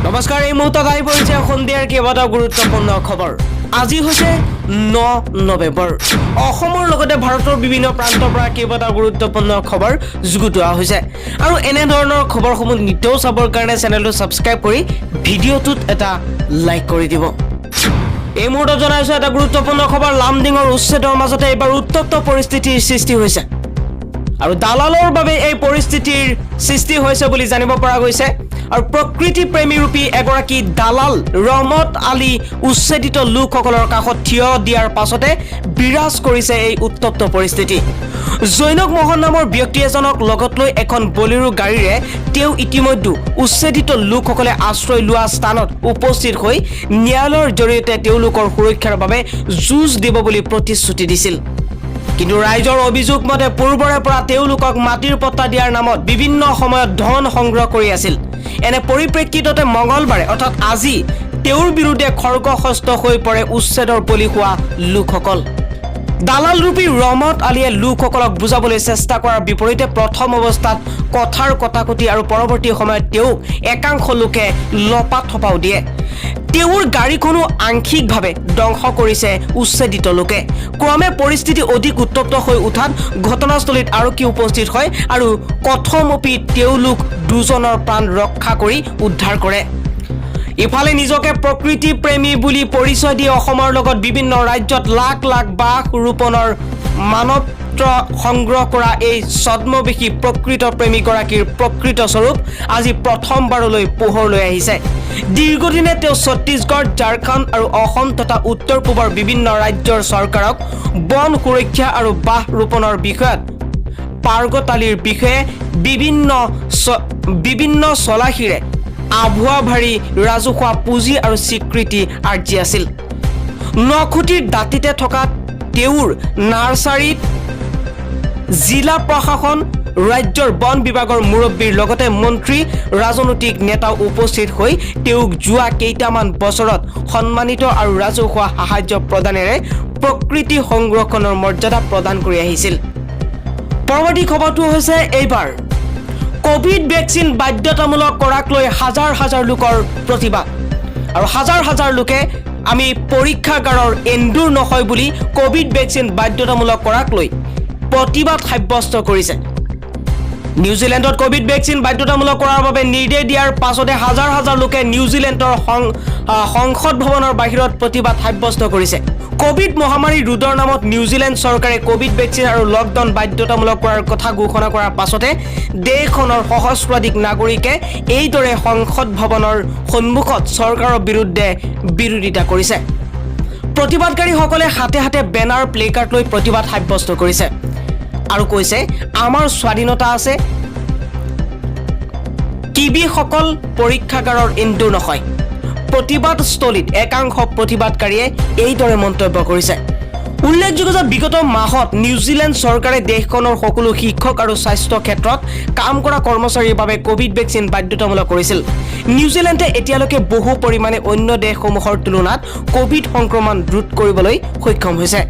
নমস্কাৰ, এই মুহূৰ্তত আহি পৰিছে সন্ধিয়াৰ কেইবাটাও গুৰুত্বপূৰ্ণ খবৰ। আজি হৈছে 9 নৱেম্বৰ। অসমৰ লগতে ভাৰতৰ বিভিন্ন প্ৰান্তৰ পৰা কেইবাটাও গুৰুত্বপূৰ্ণ খবৰ যুগুতোৱা হৈছে আৰু এনে ধৰণৰ খবৰসমূহ নিতৌ চাবৰ কাৰণে চেনেলটো ছাবস্ক্ৰাইব কৰি ভিডিঅ'টোত এটা লাইক কৰি দিব। এই মুহূৰ্তত জনাইছো এটা গুৰুত্বপূৰ্ণ খবৰ। লামডিঙৰ উচ্ছেদৰ মাজতে এইবাৰ উত্তপ্ত পৰিস্থিতিৰ সৃষ্টি হৈছে আৰু দালালৰ বাবে এই পৰিস্থিতিৰ সৃষ্টি হৈছে বুলি জানিব পৰা গৈছে। আৰু প্ৰকৃতি প্ৰেমী ৰূপী এগৰাকী দালাল ৰহমত আলী উচ্ছেদিত লোকসকলৰ কাষত থিয় দিয়াৰ পাছতে বিৰাজ কৰিছে এই উত্তপ্ত পৰিস্থিতি। জৈনক মোহন নামৰ ব্যক্তি এজনক লগত লৈ এখন বলেৰো গাড়ীৰে তেওঁ ইতিমধ্যে উচ্ছেদিত লোকসকলে আশ্ৰয় লোৱা স্থানত উপস্থিত হৈ ন্যায়ালয়ৰ জৰিয়তে তেওঁলোকৰ সুৰক্ষাৰ বাবে যুঁজ দিব বুলি প্ৰতিশ্ৰুতি দিছিল। কিন্তু ৰাইজৰ অভিযোগ মতে পূৰ্বৰে পৰা তেওঁলোকক মাটিৰ পট্টা দিয়াৰ নামত বিভিন্ন সময়ত ধন সংগ্ৰহ কৰি আছিল। এনে পৰিপ্ৰেক্ষিততে মঙলবাৰে অৰ্থাৎ আজি তেওঁৰ বিৰুদ্ধে খৰ্গহস্ত হৈ পৰে উচ্ছেদৰ বলি হোৱা লোকসকল। দালাল ৰূপী ৰহমত আলীয়ে লোকসকলক বুজাবলৈ চেষ্টা কৰাৰ বিপৰীতে প্ৰথম অৱস্থাত কথাৰ কটাকটি আৰু পৰৱৰ্তী সময়ত তেওঁক একাংশ লোকে লপাত থপাও দিয়ে। তেওঁৰ গাড়ীখনো আংশিকভাৱে ধ্বংস কৰিছে উচ্ছেদিত লোকে। ক্ৰমে পৰিস্থিতি অধিক উত্তপ্ত হৈ উঠাত ঘটনাস্থলীত আৰক্ষী উপস্থিত হয় আৰু কথমপি তেওঁলোক দুজনৰ প্ৰাণ ৰক্ষা কৰি উদ্ধাৰ কৰে। ইফালে নিজকে প্ৰকৃতি প্ৰেমী বুলি পৰিচয় দি অসমৰ লগত বিভিন্ন ৰাজ্যত লাখ লাখ বাঘ ৰোপণৰ মানৱত্ৰ সংগ্ৰহ কৰা এই ছদ্মবেশী প্ৰকৃত প্ৰেমীগৰাকীৰ প্ৰকৃত স্বৰূপ আজি প্ৰথমবাৰলৈ পোহৰলৈ আহিছে। দীৰ্ঘদিনে তেওঁ ছত্তীশগড়, ঝাৰখণ্ড আৰু অসম তথা উত্তৰ পূবৰ বিভিন্ন ৰাজ্যৰ চৰকাৰক বন সুৰক্ষা আৰু বাঘ ৰোপণৰ বিষয়ত পাৰ্গতালিৰ বিষয়ে বিভিন্ন চলাহীৰে আভুৱা ভাৰী ৰাজহুৱা পুঁজি আৰু স্বীকৃতি আৰ্জি আছিল। নখুটিৰ দাঁতিতে থকা তেওঁৰ নাৰ্চাৰীত জিলা প্ৰশাসন, ৰাজ্যৰ বন বিভাগৰ মুৰব্বীৰ লগতে মন্ত্ৰী, ৰাজনৈতিক নেতাও উপস্থিত হৈ তেওঁক যোৱা কেইটামান বছৰত সন্মানিত আৰু ৰাজহুৱা সাহায্য প্ৰদানেৰে প্ৰকৃতি সংৰক্ষণৰ মৰ্যাদা প্ৰদান কৰি আহিছিল। পৰৱৰ্তী খবৰটো হৈছে এইবাৰ কোভিড ভেকচিন বাধ্যতামূলক কৰাক লৈ হাজাৰ হাজাৰ লোকৰ প্ৰতিবাদ আৰু হাজাৰ হাজাৰ লোকে আমি পৰীক্ষাগাৰৰ এন্দুৰ নহয় বুলি কোভিড ভেকচিন বাধ্যতামূলক কৰাক লৈ প্ৰতিবাদ সাব্যস্ত কৰিছে। নিউজিলেণ্ডত কোভিড ভেকচিন বাধ্যতামূলক কৰাৰ বাবে নিৰ্দেশ দিয়াৰ পাছতে হাজাৰ হাজাৰ লোকে নিউজিলেণ্ডৰ সংসদ ভৱনৰ বাহিৰত প্ৰতিবাদ সাব্যস্ত কৰিছে। কোভিড মহামাৰী ৰোধৰ নামত নিউজিলেণ্ড চৰকাৰে কোভিড ভেকচিন আৰু লকডাউন বাধ্যতামূলক কৰাৰ কথা ঘোষণা কৰাৰ পাছতে দেশখনৰ সহস্ৰাধিক নাগৰিকে এইদৰে সংসদ ভৱনৰ সন্মুখত চৰকাৰৰ বিৰুদ্ধে বিৰোধিতা কৰিছে। প্ৰতিবাদকাৰীসকলে হাতে হাতে বেনাৰ, প্লেকাৰ্ড লৈ প্ৰতিবাদ সাব্যস্ত কৰিছে আৰু কৈছে, আমাৰ স্বাধীনতা আছে, কিবিসকল পৰীক্ষাগাৰৰ এন্দুৰ নহয়। প্ৰতিবাদস্থলীত একাংশ প্ৰতিবাদকাৰীয়ে এইদৰে মন্তব্য কৰিছে। উল্লেখযোগ্য যে বিগত মাহত নিউজিলেণ্ড চৰকাৰে দেশখনৰ সকলো শিক্ষক আৰু স্বাস্থ্য ক্ষেত্ৰত কাম কৰা কৰ্মচাৰীৰ বাবে কোভিড ভেকচিন বাধ্যতামূলক কৰিছিল। নিউজিলেণ্ডে এতিয়ালৈকে বহু পৰিমাণে অন্য দেশসমূহৰ তুলনাত কোভিড সংক্ৰমণ ৰোধ কৰিবলৈ সক্ষম হৈছে।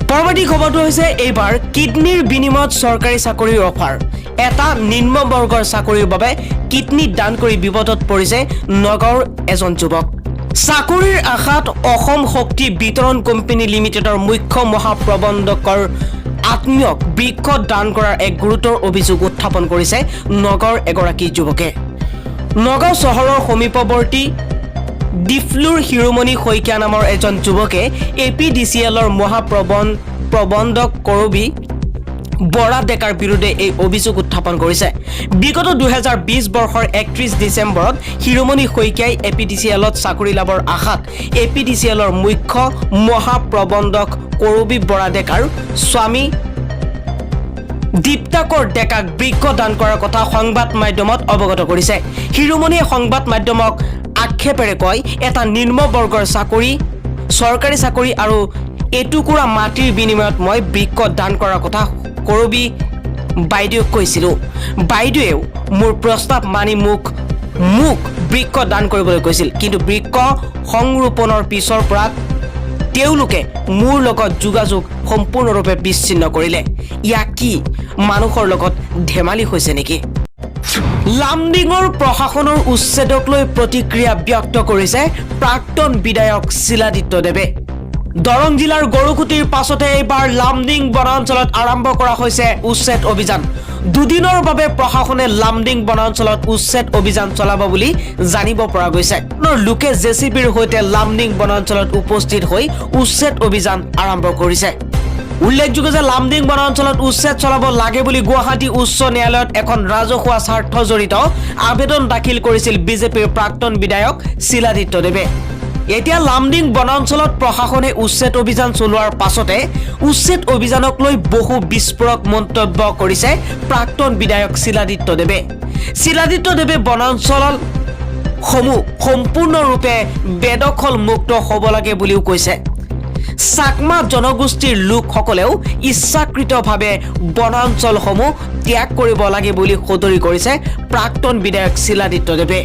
পৰৱৰ্তী খবৰটো হৈছে এইবাৰ কিডনীৰ বিনিময়ত চৰকাৰী চাকৰিৰ অফাৰ। এটা নিম্ন বৰ্গৰ চাকৰিৰ বাবে কিডনী দান কৰি বিপদত পৰিছে নগাঁৱৰ এজন যুৱক। চাকৰিৰ আশাত অসম শক্তি বিতৰণ কোম্পানী লিমিটেডৰ মুখ্য মহাপ্ৰবন্ধকৰ আত্মীয়ক বৃক্ষ দান কৰাৰ এক গুৰুতৰ অভিযোগ উত্থাপন কৰিছে নগাঁৱৰ এগৰাকী যুৱকে। নগাঁও চহৰৰ সমীপৱৰ্তী ডিফলুৰ শিৰোমণি শইকীয়া নামৰ এজন যুৱকে APDCLৰ মহাপ্ৰবন্ধক কৰবী বৰা ডেকাৰ বিৰুদ্ধে এই অভিযোগ উত্থাপন কৰিছে। বিগত 2020 বৰ্ষৰ 31 ডিচেম্বৰত শিৰোমণি শইকীয়াই APDCLত চাকৰি লাভৰ আশাত APDCLৰ মুখ্য মহাপ্ৰবন্ধক কৰবী বৰা ডেকাৰ স্বামী দীপ্তাকৰ ডেকাক বৃক্ষ দান কৰাৰ কথা সংবাদ মাধ্যমত অৱগত কৰিছে। শিৰোমণিয়ে সংবাদ মাধ্যমক আক্ষেপেৰে কয়, এটা নিম্ন বৰ্গৰ চাকৰি, চৰকাৰী চাকৰি আৰু এটুকুৰা মাটিৰ বিনিময়ত মই বৃক্ষ দান কৰাৰ কথা কৰবী বাইদেউক কৈছিলোঁ। বাইদেৱেও মোৰ প্ৰস্তাৱ মানি মোক বৃক্ষ দান কৰিবলৈ কৈছিল, কিন্তু বৃক্ষ সংৰোপণৰ পিছৰ পৰা তেওঁলোকে মোৰ লগত যোগাযোগ সম্পূৰ্ণৰূপে বিচ্ছিন্ন কৰিলে। ইয়াক কি মানুহৰ লগত ধেমালি হৈছে নেকি? লামডিঙৰ প্ৰশাসনৰ উচ্ছেদক লৈ প্ৰতিক্ৰিয়া ব্যক্ত কৰিছে প্ৰাক্তন বিধায়ক শিলাদিত্যদেৱে। দৰং জিলাৰ গৰুকুটিৰ পাছতে এইবাৰ লামডিং বনাঞ্চলত আৰম্ভ কৰা হৈছে উচ্ছেদ অভিযান। দুদিনৰ বাবে প্ৰশাসনে লামডিং বনাঞ্চলত উচ্ছেদ অভিযান চলাব বুলি জানিব পৰা গৈছে। লোকে জেচিবিৰ সৈতে লামডিং বনাঞ্চলত উপস্থিত হৈ উচ্ছেদ অভিযান আৰম্ভ কৰিছে। উল্লেখযোগ্য যে লামডিং বনাঞ্চলত উচ্ছেদ চলাব লাগে বুলি গুৱাহাটী উচ্চ ন্যায়ালয়ত এখন ৰাজহুৱা স্বাৰ্থ জড়িত আবেদন দাখিল কৰিছিল বিজেপিৰ প্ৰাক্তন বিধায়ক শিলাদিত্যদেৱে। এতিয়া লামডিং বনাঞ্চলত প্ৰশাসনে উচ্ছেদ অভিযান চলোৱাৰ পাছতে উচ্ছেদ অভিযানক লৈ বহু বিস্ফোৰক মন্তব্য কৰিছে প্ৰাক্তন বিধায়ক শিলাদিত্যদেৱে। শিলাদিত্যদেৱে বনাঞ্চলৰ সমূহ সম্পূৰ্ণৰূপে বেদখল মুক্ত হ'ব লাগে বুলিও কৈছে। চাকমা জনগোষ্ঠীৰ লোকসকলেও ইচ্ছাকৃতভাৱে বনাঞ্চলসমূহ ত্যাগ কৰিব লাগে বুলি সদৰি কৰিছে প্ৰাক্তন বিধায়ক শিলাদিত্যদেৱে।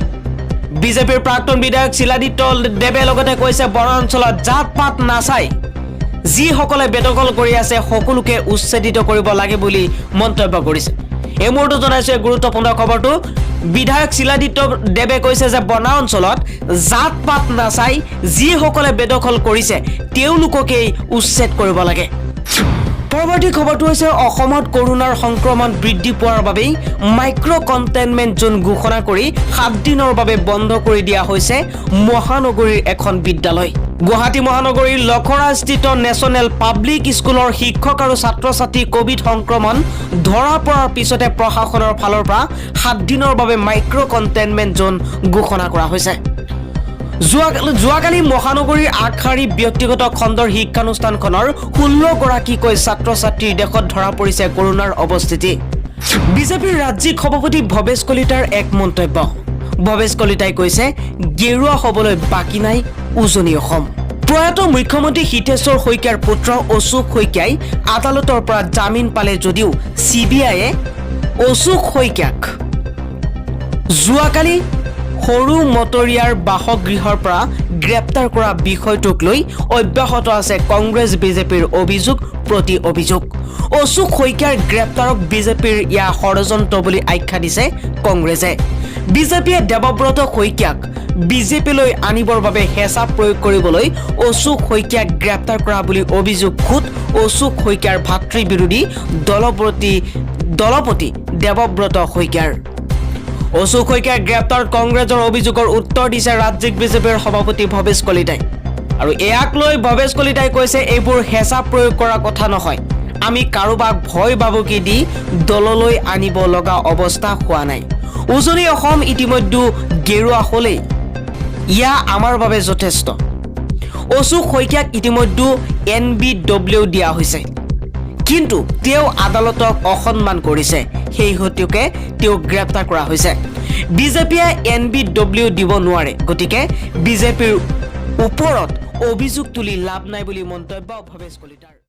বিজেপিৰ প্ৰাক্তন বিধায়ক শিলাদিত্যদেৱে লগতে কৈছে বনাঞ্চলত জাত পাত নাচাই যিসকলে বেদখল কৰি আছে সকলোকে উচ্ছেদিত কৰিব লাগে বুলি মন্তব্য কৰিছে। এই মুহূৰ্তত জনাইছে গুৰুত্বপূৰ্ণ খবৰটো। বিধায়ক শিলাদিত্যদেৱে কৈছে যে বনাঞ্চলত জাত পাত নাচাই যিসকলে বেদখল কৰিছে তেওঁলোককেই উচ্ছেদ কৰিব লাগে। পৰৱৰ্তী খবৰটো হৈছে অসমত কৰোনাৰ সংক্ৰমণ বৃদ্ধি পোৱাৰ বাবেই মাইক্ৰ কণ্টেইনমেণ্ট জোন ঘোষণা কৰি 7 দিনৰ বাবে বন্ধ কৰি দিয়া হৈছে মহানগৰীৰ এখন বিদ্যালয়। গুৱাহাটী মহানগৰীৰ লখৰাস্থিত নেশ্যনেল পাব্লিক স্কুলৰ শিক্ষক আৰু ছাত্ৰ ছাত্ৰী কোভিড সংক্ৰমণ ধৰা পৰাৰ পিছতে প্ৰশাসনৰ ফালৰ পৰা 7 দিনৰ বাবে মাইক্ৰ কণ্টেইনমেণ্ট জোন ঘোষণা কৰা হৈছে। যোৱাকালি মহানগৰীৰ আগশাৰী ব্যক্তিগত খণ্ডৰ শিক্ষানুষ্ঠানখনৰ 16 গৰাকীকৈ ছাত্ৰ ছাত্ৰীৰ দেশত ধৰা পৰিছে কৰোনাৰ অৱস্থিতি। বিজেপিৰ ৰাজ্যিক সভাপতি ভৱেশ কলিতাৰ এক মন্তব্য। ভৱেশ কলিতাই কৈছে গেৰুৱা হ'বলৈ বাকী নাই উজনি অসম। প্ৰয়াত মুখ্যমন্ত্ৰী হিতেশ্বৰ শইকীয়াৰ পুত্ৰ অশোক শইকীয়াই আদালতৰ পৰা জামিন পালে যদিও CBIয়ে অশোক শইকীয়াক যোৱাকালি সৰু মটৰীয়াৰ বাসগৃহৰ পৰা গ্ৰেপ্তাৰ কৰা বিষয়টোক লৈ অব্যাহত আছে কংগ্ৰেছ বিজেপিৰ অভিযোগ প্ৰতি অভিযোগ। অশোক শইকীয়াৰ গ্ৰেপ্তাৰক বিজেপিৰ ইয়াৰ ষড়যন্ত্ৰ বুলি আখ্যা দিছে কংগ্ৰেছে। বিজেপিয়ে দেৱব্ৰত শইকীয়াক বিজেপিলৈ আনিবৰ বাবে হেঁচা প্ৰয়োগ কৰিবলৈ অশোক শইকীয়াক গ্ৰেপ্তাৰ কৰা বুলি অভিযোগ খোদ অশোক শইকীয়াৰ ভাতৃবিৰোধী দলপতি দেৱব্ৰত শইকীয়াৰ। অশোক শইকীয়াৰ গ্ৰেপ্তাৰত কংগ্ৰেছৰ অভিযোগৰ উত্তৰ দিছে ৰাজ্যিক বিজেপিৰ সভাপতি ভৱেশ কলিতাই। আৰু ইয়াক লৈ ভৱেশ কলিতাই কৈছে এইবোৰ হেঁচা প্ৰয়োগ কৰা কথা নহয়। আমি কাৰোবাক ভয় ভাবুকি দি দললৈ আনিব লগা অৱস্থা হোৱা নাই। উজনি অসম ইতিমধ্যে গেৰুৱা হ'লেই ইয়া আমাৰ বাবে যথেষ্ট। অশোক শইকীয়াক ইতিমধ্যে NBW দিয়া হৈছে, কিন্তু তেওঁ আদালতক অসন্মান কৰিছে, সেই হেতুকে তেওঁক গ্ৰেপ্তাৰ কৰা হৈছে। বিজেপিয়ে NBW দিব নোৱাৰে, গতিকে বিজেপিৰ ওপৰত অভিযোগ তুলি লাভ নাই বুলি মন্তব্য ভৱেশ কলিতাৰ।